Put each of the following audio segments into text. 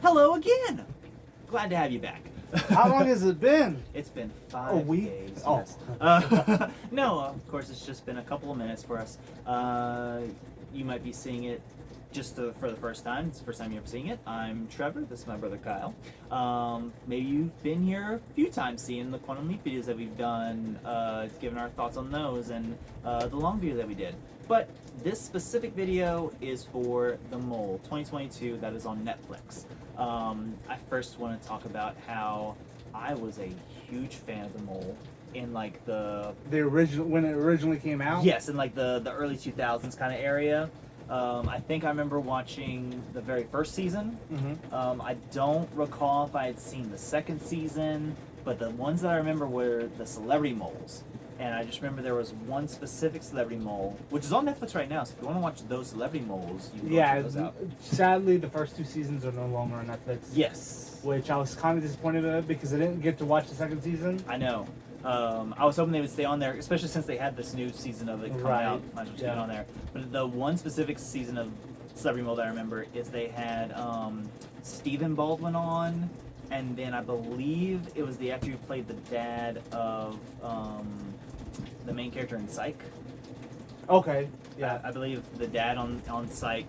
Hello again. Glad to have you back. How long has it been? It's been 5 A week? days. Oh. Yes. No, of course, it's just been a couple of minutes for us. You might be seeing it just for the first time. It's the first time you're ever seeing it. I'm Trevor. This is my brother Kyle. Maybe you've been here a few times seeing the Quantum Leap videos that we've done, given our thoughts on those, and the long video that we did. But this specific video is for The Mole 2022 that is on Netflix. I first want to talk about how I was a huge fan of The Mole in like the original when it originally came out. yes, in like the early 2000s kind of area. I think I remember watching the very first season. Mm-hmm. I don't recall if I had seen the second season, but the ones that I remember were the Celebrity Moles. And I just remember there was one specific Celebrity Mole, which is on Netflix right now. So if you want to watch those Celebrity Moles, you can go Yeah. check those out. Sadly, the first two seasons are no longer on Netflix. Yes, Which I was kind of disappointed in because I didn't get to watch the second season. I know. I was hoping they would stay on there, especially since they had this new season of it coming Right. out. Might as well keep it Yeah. on there. But the one specific season of Celebrity Mole that I remember is they had Stephen Baldwin on, and then I believe it was the actor who played the dad of the main character in Psych. Okay. Yeah. I believe the dad on Psych,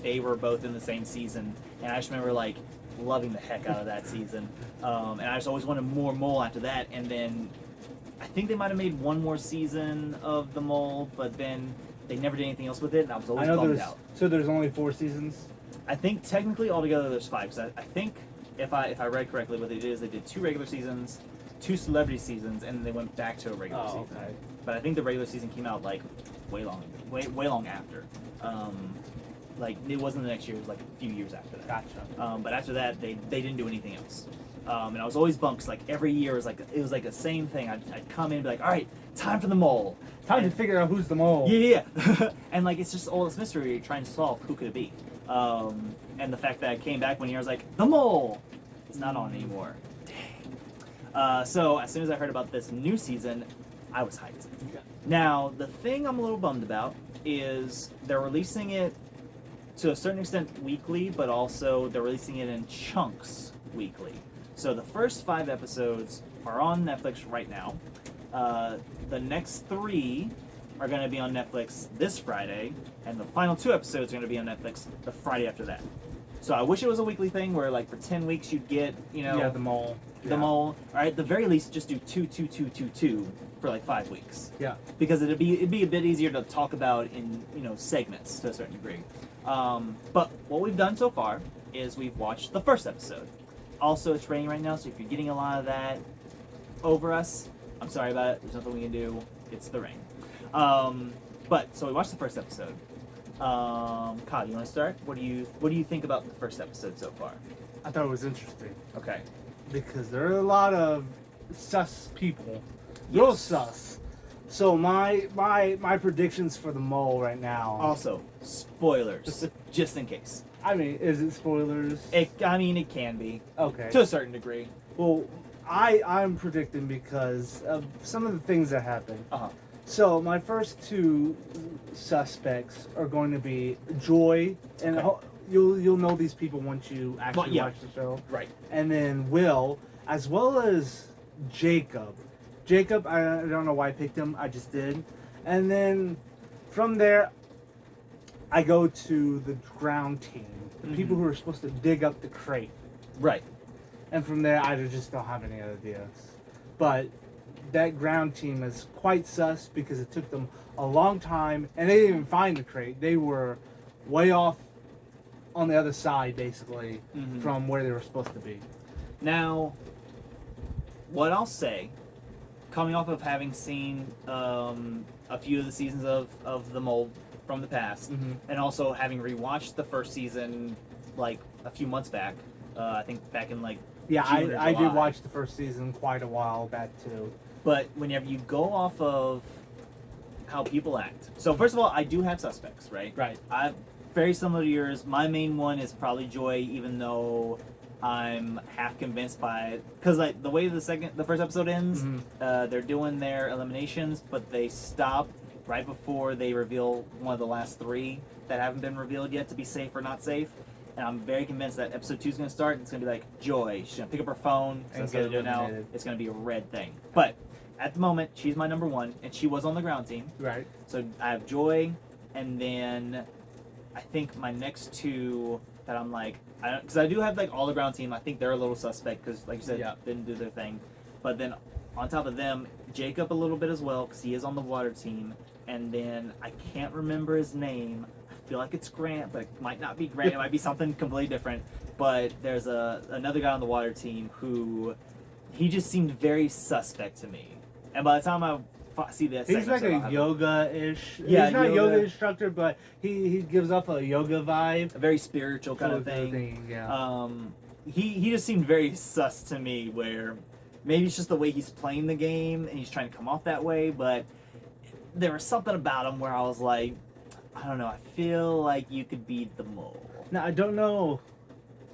they were both in the same season, and I just remember like loving the heck out of that season, and I just always wanted more Mole after that. And then I think they might have made one more season of the Mole, but then they never did anything else with it, and I was I always know bummed there's out. so there's only 4 seasons. I think technically altogether there's 5. Cause I think if I read correctly, what they did is they did 2 regular seasons, 2 celebrity seasons, and then they went back to a regular Oh, season. okay. But I think the regular season came out like way long after. Like it wasn't the next year; it was like a few years after that. Gotcha. But after that, they didn't do anything else. And I was always bummed 'cause like every year it was like the same thing. I'd come in and be like, all right, time for the Mole. Time And- to figure out who's the mole. yeah. And like it's just all this mystery you're trying to solve. Who could it be? And the fact that I came back one year, I was like, the Mole. It's not on anymore. Dang. So as soon as I heard about this new season, I was hyped. Yeah. Now the thing I'm a little bummed about is they're releasing it to a certain extent weekly, but also they're releasing it in chunks weekly. So the first 5 episodes are on Netflix right now. The next 3 are going to be on Netflix this Friday, and the final 2 episodes are going to be on Netflix the Friday after that. So I wish it was a weekly thing where, like, for 10 weeks you'd get, Yeah, the mole. the Mole. Or at the very least, just do 2 for like 5 weeks, Yeah. because it'd be a bit easier to talk about in segments to a certain degree. But what we've done so far is we've watched the first episode. Also, it's raining right now, so if you're getting a lot of that over us, I'm sorry about it. There's nothing we can do. It's the rain. But so we watched the first episode. Kyle, you want to start? What do you think about the first episode so far? I thought it was interesting Okay. because there are a lot of sus people. Real Yes. sus. So my predictions for the mole right now. Also, spoilers, just in case. I mean, is it spoilers? It can be Okay. to a certain degree. Well, I'm predicting because of some of the things that happen. Uh-huh. So my first 2 suspects are going to be Joy, and Okay. you'll know these people once you actually Well, yeah. watch the show. Right. And then Will, as well as Jacob. Jacob, I don't know why I picked him. I just did. And then from there, I go to the ground team, the people Mhm. who are supposed to dig up the crate. Right. And from there, I just don't have any ideas. But that ground team is quite sus because it took them a long time, and they didn't even find the crate. They were way off on the other side, basically, Mhm. from where they were supposed to be. Now, what I'll say, coming off of having seen a few of the seasons of The Mole from the past, Mhm. and also having rewatched the first season like a few months back, I think back in like Yeah, June or I did July. watch the first season quite a while back too. But whenever you go off of how people act, so first of all, I do have suspects, right? Right. I very similar to yours. My main one is probably Joy, even though I'm half convinced by because like the way the first episode ends, Mhm. they're doing their eliminations, but they stop right before they reveal one of the last 3 that haven't been revealed yet to be safe or not safe. and I'm very convinced that episode 2 is going to start, and it's going to be like Joy. She's going to pick up her phone, And and get so now eliminated. it's going to be a red thing. But at the moment, she's my number 1, and she was on the ground team. Right. So I have Joy, and then I think my next 2 that I'm like, because I do have like all the ground team. I think they're a little suspect because, like you said, Yeah. didn't do their thing. But then on top of them, Jacob a little bit as well because he is on the water team. And then I can't remember his name. I feel like it's Grant, but it might not be Grant. It might be something completely different. But there's another guy on the water team who he just seemed very suspect to me. And by the time I see that, He's like segment, a yoga-ish. Yeah, he's not a yoga. yoga instructor, but he gives off a yoga vibe. a very spiritual kind of Sort thing. Yeah. He just seemed very sus to me. Where maybe it's just the way he's playing the game and he's trying to come off that way, but there was something about him where I was like, I don't know. I feel like you could be the mole. Now I don't know.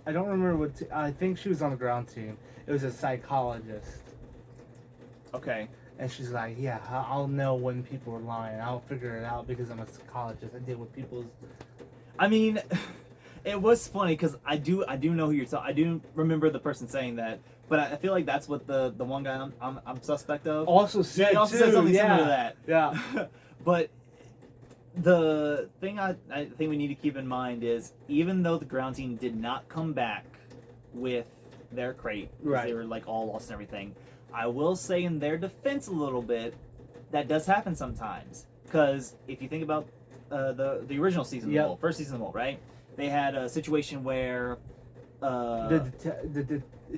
I don't remember what. I think she was on the ground team. It was a psychologist, Okay. and she's like, "Yeah, I'll know when people are lying. I'll figure it out because I'm a psychologist. I deal with people's." I mean, it was funny because I do know who you're talking. I do remember the person saying that, but I feel like that's what the one guy I'm suspect of. Also said He also too, said something yeah. similar to that. Yeah. But the thing I think we need to keep in mind is even though the ground team did not come back with their crate, 'cause Right. they were like all lost and everything, I will say in their defense a little bit, that does happen sometimes. Because if you think about the original season of Yep. the Mole, first season of the Mole, right? They had a situation where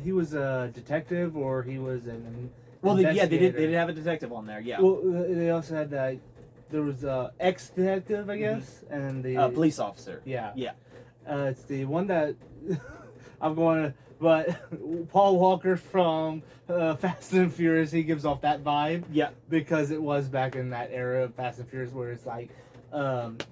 He was a detective, or he was an. well, they investigator. did have a detective on there, yeah. Well, they also had that. There was a ex-detective, I guess, and the Police officer. Yeah. Yeah. It's the one that I'm going to. But Paul Walker from Fast and Furious, he gives off that vibe Yeah. because it was back in that era of Fast and Furious where it's like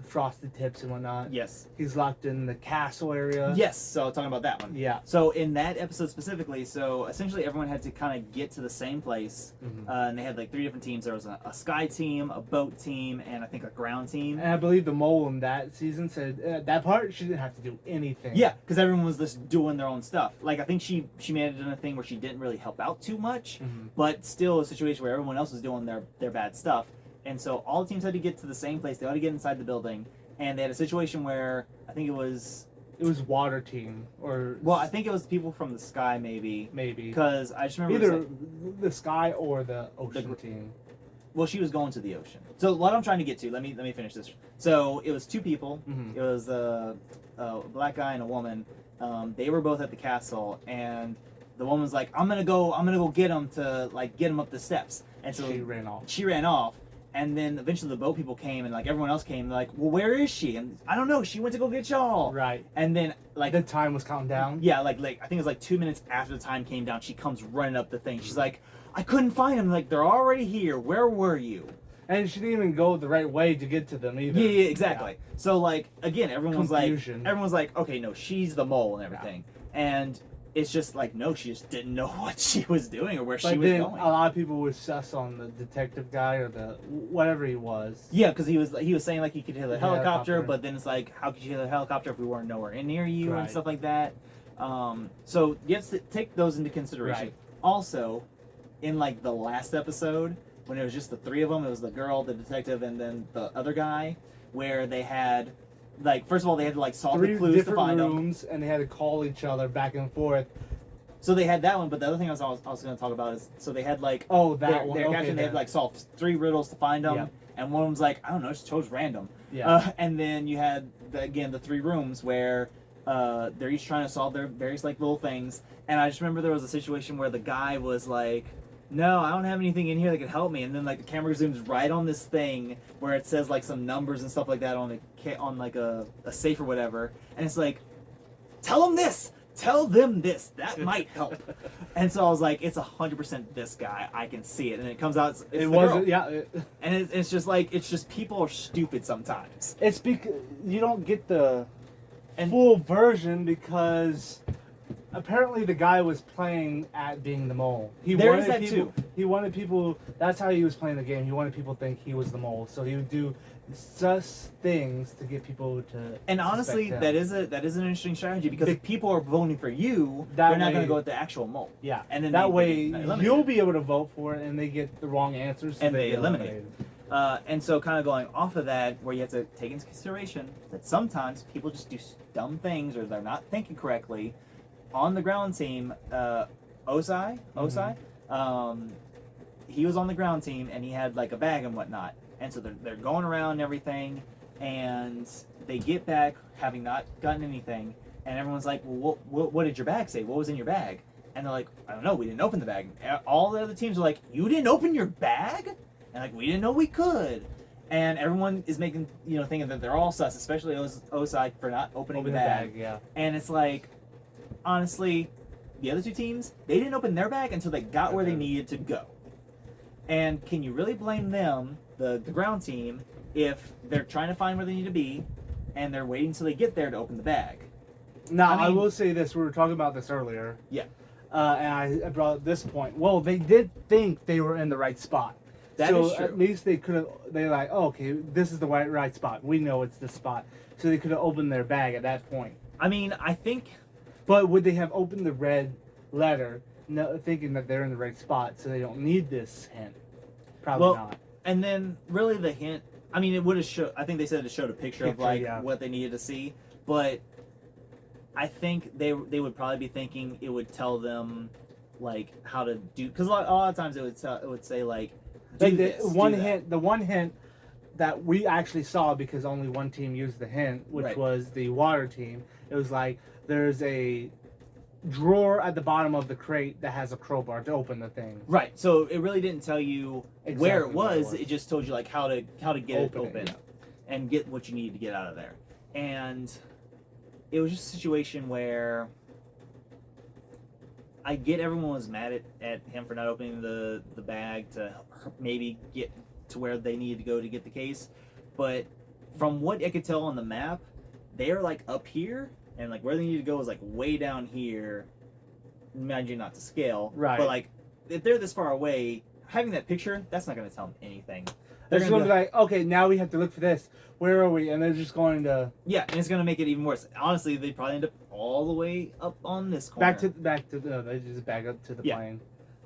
frosted tips and whatnot. Yes. He's locked in the castle area. Yes. So talking about that one. Yeah. So in that episode specifically, so essentially everyone had to kind of get to the same place, Mhm. and they had like 3 different teams. There was a sky team, a boat team, and I think a ground team. And I believe the mole in that season said that part she didn't have to do anything. Yeah, because everyone was just doing their own stuff. Like I think she made it in a thing where she didn't really help out too much, Mhm. but still a situation where everyone else was doing their bad stuff. And so all the teams had to get to the same place. They had to get inside the building, and they had a situation where I think it was water team or I think it was people from the sky maybe maybe because I just remember it was either like, the sky or the ocean gr- team. well, she was going to the ocean. So what I'm trying to get to, let me finish this. So it was 2 people. Mhm. It was a black guy and a woman. They were both at the castle, and the woman was like, "I'm gonna go get him to like get him up the steps." And so She ran off. she ran off. And then eventually the boat people came, and like everyone else came. They're like, "Well, where is she?" And I don't know. She went to go get y'all. Right. And then like The time was counting down. yeah, like I think it was like 2 minutes after the time came down, she comes running up the thing. She's like, "I couldn't find them. Like they're already here. Where were you?" And she didn't even go the right way to get to them either. Yeah, exactly. So like again, everyone's Confusion. like, okay, no, she's the mole and everything, and it's just like no, she just didn't know what she was doing or where she But was then going. a lot of people would sus on the detective guy or the whatever he was. Yeah, because he was saying like he could hear the The helicopter, helicopter. but then it's like, how could you hear the helicopter if we weren't nowhere near you and Right. stuff like that. So you have to take those into consideration. Right. Also, in like the last episode, when it was just the 3 of them, it was the girl, the detective, and then the other guy, where they had like first of all they had to like solve 3 the clues to different find them. rooms, and they had to call each other back and forth. So they had that one, but the other thing I was going to talk about is so they had like Oh, that their, one. their okay, captain. They had then. like solved 3 riddles to find them, Yep. and one of them's like I don't know, just chose random. Yeah. And then you had the 3 rooms where they're each trying to solve their various like little things. And I just remember there was a situation where the guy was like, "No, I don't have anything in here that could help me." And then like the camera zooms right on this thing where it says like some numbers and stuff like that on like a safe or whatever. And it's like, "Tell them this. Tell them this. That might help." And so I was like, "It's 100% this guy. I can see it." And it comes out. It's It the wasn't. girl. Yeah. And it's just like people are stupid sometimes. It's because you don't get the And- full version because apparently the guy was playing at being the mole. There is that too. He wanted people. That's how he was playing the game. He wanted people to think he was the mole. So he would do sus things to get people to. And honestly, suspect that them. is an interesting strategy because Be- if people are voting for you, That they're not way- going to go with the actual mole. Yeah, And then that they way get eliminated. you'll be able to vote for it, and they get the wrong answers, so And they get eliminate. And so, kind of going off of that, where you have to take into consideration that sometimes people just do dumb things or they're not thinking correctly. On the ground team, Osai, he was on the ground team and he had like a bag and whatnot. And so they're going around and everything, and they get back having not gotten anything. And everyone's like, well, what did your bag say? What was in your bag? And they're like, I don't know, we didn't open the bag. All the other teams are like, you didn't open your bag? And like, we didn't know we could. And everyone is making, thinking that they're all sus, especially Osai for not opening the bag. Yeah. And it's like, honestly, the other two teams, they didn't open their bag until they got where they needed to go. And can you really blame them, the ground team, if they're trying to find where they need to be and they're waiting until they get there to open the bag? Now, I mean- will say this. We were talking about this earlier. Yeah. And I brought up this point. Well, they did think they were in the right spot. That so is true. at least they could have. They're like, oh, okay, this is the right spot. We know it's this spot. So they could have opened their bag at that point. I mean, I think But would they have opened the red letter, thinking that they're in the right spot, so they don't need this hint? Probably Well, not. And then really the hint, I mean, it would have showed, I think they said it showed a picture of like yeah. what they needed to see, but I think they would probably be thinking it would tell them like how to do, because a lot of times it would say like, do Like this, the do one hint that we actually saw, because only one team used the hint, which Right. was the water team. It was like there's a drawer at the bottom of the crate that has a crowbar to open the thing. Right. So it really didn't tell you where Exactly it what it was. was. It just told you like how to get it open yeah. and get what you needed to get out of there. And it was just a situation where I get everyone was mad at him for not opening the bag to maybe get to where they needed to go to get the case. But from what I could tell on the map, they are like up here, and like where they need to go is like way down here. Mind you, not to scale, Right. But like if they're this far away, having that picture, that's not going to tell them anything. They're They're just gonna going to be be like, okay, now we have to look for this. Where are we? And they're just going to Yeah, and it's going to make it even worse. Honestly, they probably end up all the way up on this corner. back to the. They just back up to the Yeah. plane.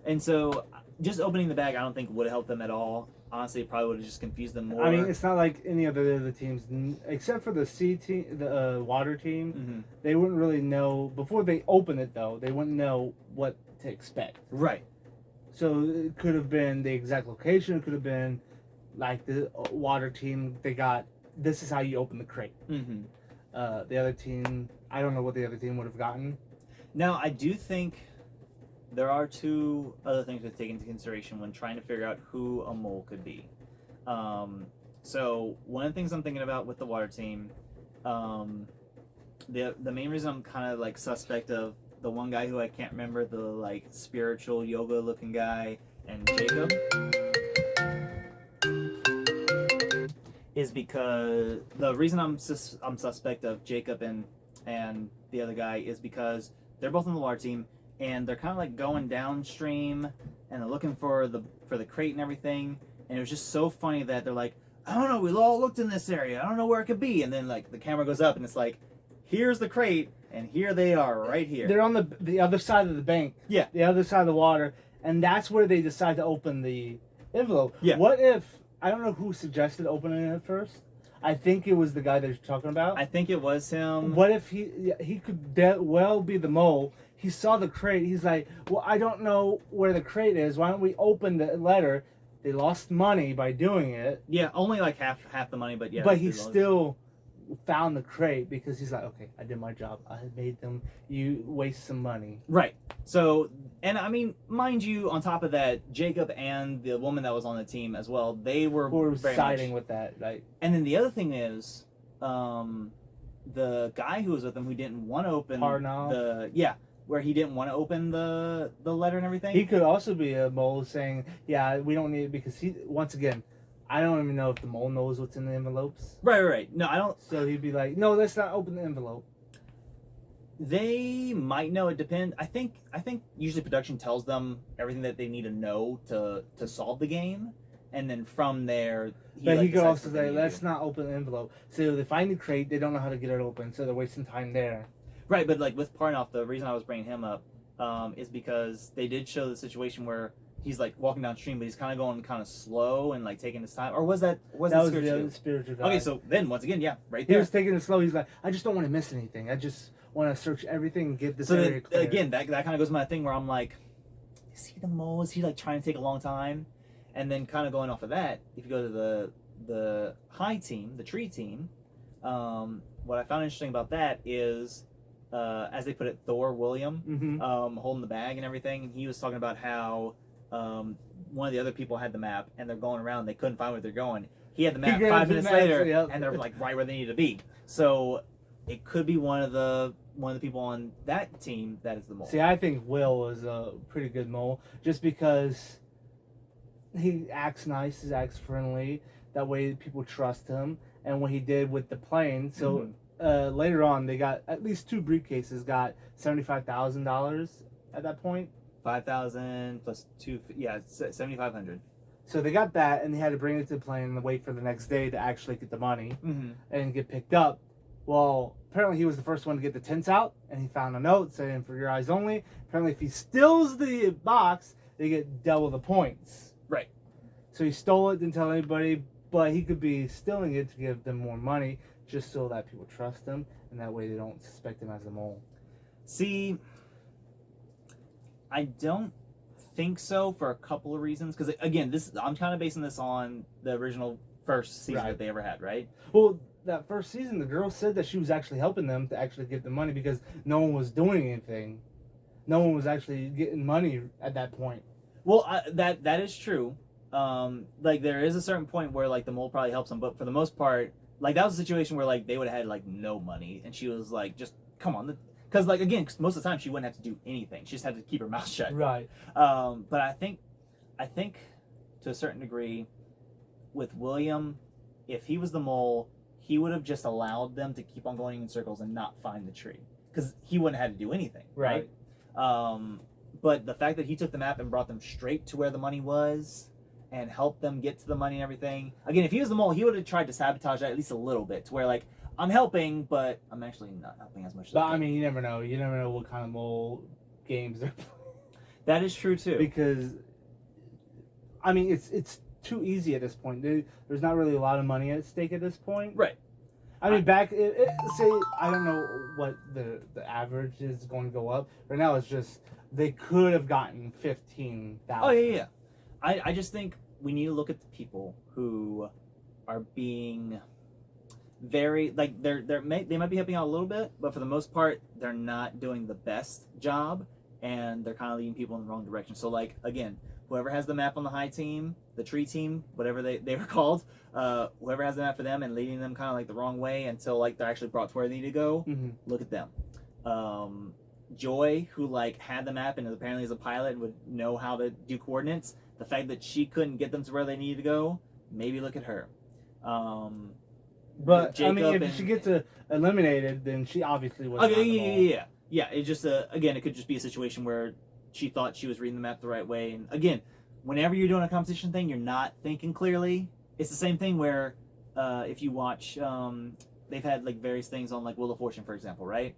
And so, just opening the bag, I don't think would have helped them at all. Honestly, it probably would have just confused them more. I mean, it's not like any of the other teams, except for the C team, the water team. Mhm. They wouldn't really know before they open it, though. They wouldn't know what to expect. Right. So it could have been the exact location. It could have been like the water team. They got this is how you open the crate. Mm-hmm. The other team, I don't know what the other team would have gotten. Now, I do think there are two other things to take into consideration when trying to figure out who a mole could be. So one of the things I'm thinking about with the water team, the main reason I'm kind of like suspect of the one guy who I can't remember, the like spiritual yoga looking guy, and Jacob, is because the reason I'm suspect of Jacob and the other guy is because they're both on the water team, and they're kind of like going downstream and they're looking for the crate and everything. And it was just so funny that they're like, I don't know, we all looked in this area, I don't know where it could be. And then like the camera goes up and it's like, here's the crate and here they are right here. They're on the other side of the bank. Yeah. The other side of the water, and that's where they decide to open the envelope. Yeah. What if I don't know who suggested opening it first? I think it was the guy that you're talking about. I think it was him. What if he could well be the mole? He saw the crate. He's like, well, I don't know where the crate is. Why don't we open the letter? They lost money by doing it, Yeah, only like half the money, but yeah. but he they lost. still found the crate because he's like, okay, I did my job. I made them. You waste some money. Right. So, and I mean, mind you, on top of that, Jacob and the woman that was on the team as well, they were Or very siding much. with that, like. And then the other thing is, the guy who was with him who didn't want to open Parnov? where he didn't want to open the letter and everything. He could also be a mole saying, yeah, we don't need it because he, once again, I don't even know if the mole knows what's in the envelopes. Right. No, I don't. So he'd be like, no, let's not open the envelope. They might know. It depends. I think usually production tells them everything that they need to know to solve the game, and then from there, But he could decides also what they say, need to let's do. not open the envelope. So they find the crate, they don't know how to get it open, so they're wasting time there. Right, but like with Parnoff, the reason I was bringing him up is because they did show the situation where he's like walking downstream, but he's kind of going kind of slow and like taking his time. Or was that That was the spiritual? other spiritual guy. Okay, so then once again, yeah, right he there. was taking it slow. He's like, I just don't want to miss anything. I just want to search everything and get this So area then, clear. again, that kind of goes to my thing where I'm like, is he the mole? Is he like trying to take a long time? And then kind of going off of that, if you go to the high team, the tree team, what I found interesting about that is, as they put it, Thor William holding the bag and everything, and he was talking about how one of the other people had the map and they're going around, they couldn't find where they're going. He had the map 5 minutes later, and they're like right where they need to be. So it could be one of the people on that team that is the mole. See, I think Will is a pretty good mole, just because he acts nice, he acts friendly. That way, people trust him. And what he did with the plane, so later on, they got at least 2 briefcases, got $75,000 at that point. 5,000 plus 2, yeah, 7,500. So they got that, and they had to bring it to the plane and wait for the next day to actually get the money and get picked up. Well, apparently he was the first one to get the tents out, and he found a note saying "for your eyes only." Apparently, if he steals the box, they get double the points. Right. So he stole it, didn't tell anybody, but he could be stealing it to give them more money, just so that people trust him, and that way they don't suspect him as a mole. See, I don't think so for a couple of reasons. Because again, I'm kind of basing this on the original first season that they ever had, right? Well, that first season, the girl said that she was actually helping them to actually get the money because no one was doing anything. No one was actually getting money at that point. Well, that is true. Like there is a certain point where like the mole probably helps them, but for the most part, like that was a situation where like they would have had like no money, and she was like, just come on, because like again, cause most of the time she wouldn't have to do anything. She just had to keep her mouth shut. Right. But I think to a certain degree, with William, if he was the mole, he would have just allowed them to keep on going in circles and not find the tree, because he wouldn't have had to do anything. Right. But the fact that he took the map and brought them straight to where the money was and helped them get to the money and everything. Again, if he was the mole, he would have tried to sabotage that at least a little bit, to where like, I'm helping, but I'm actually not helping as much as But I can. I mean, you never know. You never know what kind of mole games they're playing. That is true too. Because, I mean, it's too easy at this point. There's not really a lot of money at stake at this point. Right. I mean, say, I don't know what the average is going to go up. Right now, it's just, they could have gotten 15,000. Oh, yeah. I just think we need to look at the people who are being very, like, they might be helping out a little bit, but for the most part, they're not doing the best job, and they're kind of leading people in the wrong direction. So, like, again, whoever has the map on the high team, the tree team, whatever they were called, whoever has the map for them and leading them kind of like the wrong way until like they're actually brought to where they need to go, look at them. Joy, who like had the map and apparently is a pilot and would know how to do coordinates, the fact that she couldn't get them to where they needed to go, maybe look at her. But Jacob, I mean, if she gets eliminated, then she obviously was. Okay, yeah. It's just again, it could just be a situation where she thought she was reading the map the right way, and again, whenever you're doing a competition thing, you're not thinking clearly. It's the same thing where if you watch, they've had like various things on like Wheel of Fortune, for example, right?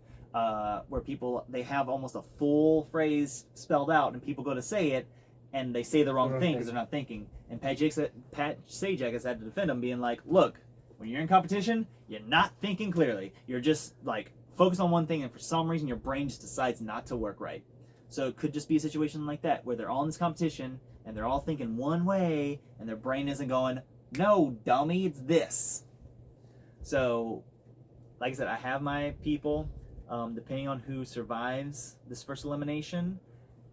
Where people, they have almost a full phrase spelled out, and people go to say it, and they say the wrong thing because they're not thinking. And Pat Sajak has had to defend them, being like, look, when you're in competition, you're not thinking clearly. You're just like focused on one thing, and for some reason your brain just decides not to work right. So it could just be a situation like that, where they're all in this competition, and they're all thinking one way, and their brain isn't going, no, dummy, it's this. So, like I said, I have my people. Depending on who survives this first elimination,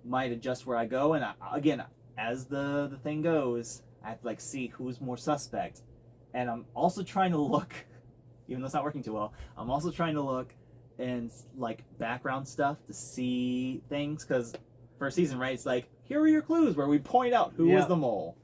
might adjust where I go. And again, as the thing goes, I have to like see who's more suspect. And I'm also trying to look, even though it's not working too well, I'm also trying to look and like background stuff to see things, because first season, right, it's like, here are your clues where we point out who was the mole.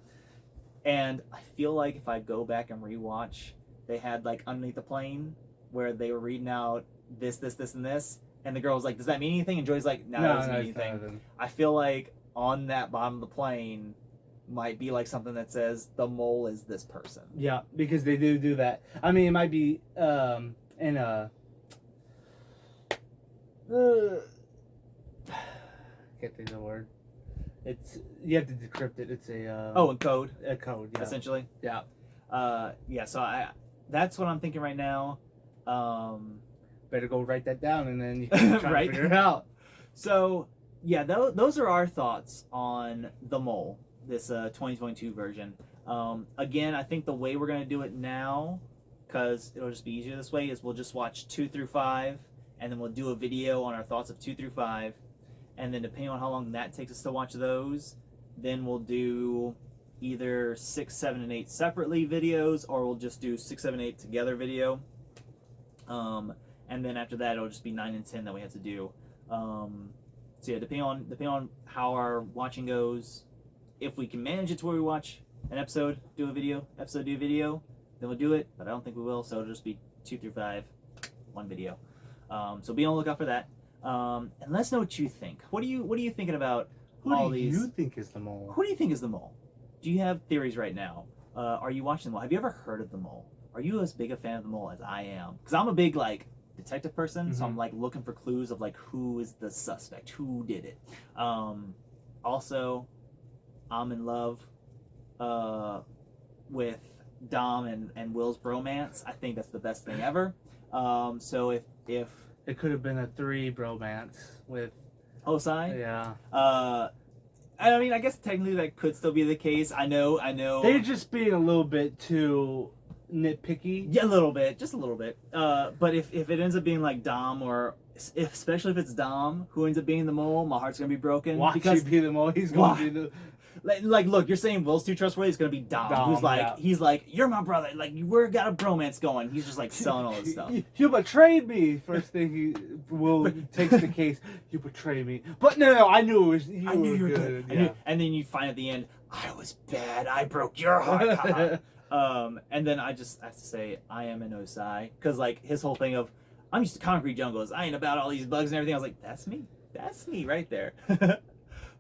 And I feel like if I go back and rewatch, they had like underneath the plane where they were reading out this, and this, and the girl was like, does that mean anything? And Joy's like, no, that doesn't mean anything. I feel like on that bottom of the plane might be like something that says the mole is this person. Yeah, because they do that. I mean, it might be in a. Can't think of the word. It's you have to decrypt it. It's a Oh, and code, a code. Yeah. essentially. Yeah. Yeah. So that's what I'm thinking right now. Better go write that down, and then you can try Right. to figure it out. So yeah, those are our thoughts on the mole, this 2022 version. Again, I think the way we're gonna do it now, because it'll just be easier this way, is we'll just watch 2 through 5, and then we'll do a video on our thoughts of 2 through 5, and then depending on how long that takes us to watch those, then we'll do either 6, 7, and 8 separately videos, or we'll just do 6, 7, 8 together video. And then after that, it'll just be 9 and 10 that we have to do. So yeah, depending on how our watching goes, if we can manage it to where we watch an episode, do a video, then we'll do it. But I don't think we will. So it'll just be 2 through 5, one video. So be on the lookout for that. And let us know what you think. What are you thinking about all Who do these? you think is the mole? Who do you think is the mole? Do you have theories right now? Are you watching the mole? Have you ever heard of the mole? Are you as big a fan of the mole as I am? Because I'm a big detective person, so I'm looking for clues of who is the suspect, who did it. Also, I'm in love with Dom and Will's bromance. I think that's the best thing ever. So if It could have been a 3 bromance with. Osai, Yeah. I mean, I guess technically that could still be the case. I know. They're just being a little bit too nitpicky. Yeah, a little bit, just a little bit. But if it ends up being Dom, or especially if it's Dom who ends up being the mole, my heart's gonna be broken. Watch because you be the mole. He's going to be the. look, you're saying Will's too trustworthy. It's gonna be Dom who's yeah. he's you're my brother. We're got a bromance going. He's just selling all this stuff. You betrayed me. First thing Will takes the case. You betrayed me. But no, I knew it was you. I knew you were good. good. Yeah. And then you find at the end, I was bad. I broke your heart. And then I have to say, I am an Osai, because his whole thing of, I'm used to concrete jungles. I ain't about all these bugs and everything. I was like, that's me. That's me right there.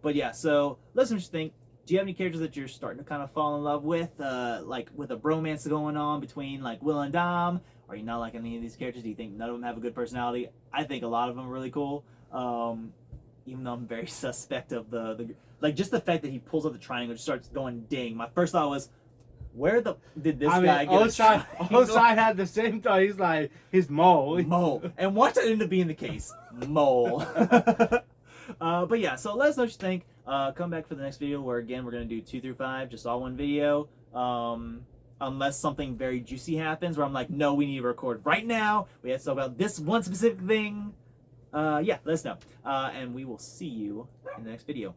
But yeah, so let us know what you think. Do you have any characters that you're starting to kind of fall in love with, with a bromance going on between Will and Dom? Are you not liking any of these characters? Do you think none of them have a good personality? I think a lot of them are really cool. Even though I'm very suspect of the just the fact that he pulls up the triangle and just starts going ding. My first thought was, where did this guy get Osai, a Osai had the same thought. He's like, his mole. mole? And watch that end up being the case. Mole. But yeah, so let us know what you think. Come back for the next video where, again, we're going to do 2 through 5, just all one video. Unless something very juicy happens where I'm no, we need to record right now. We have to talk about this one specific thing. Yeah, let us know. And we will see you in the next video.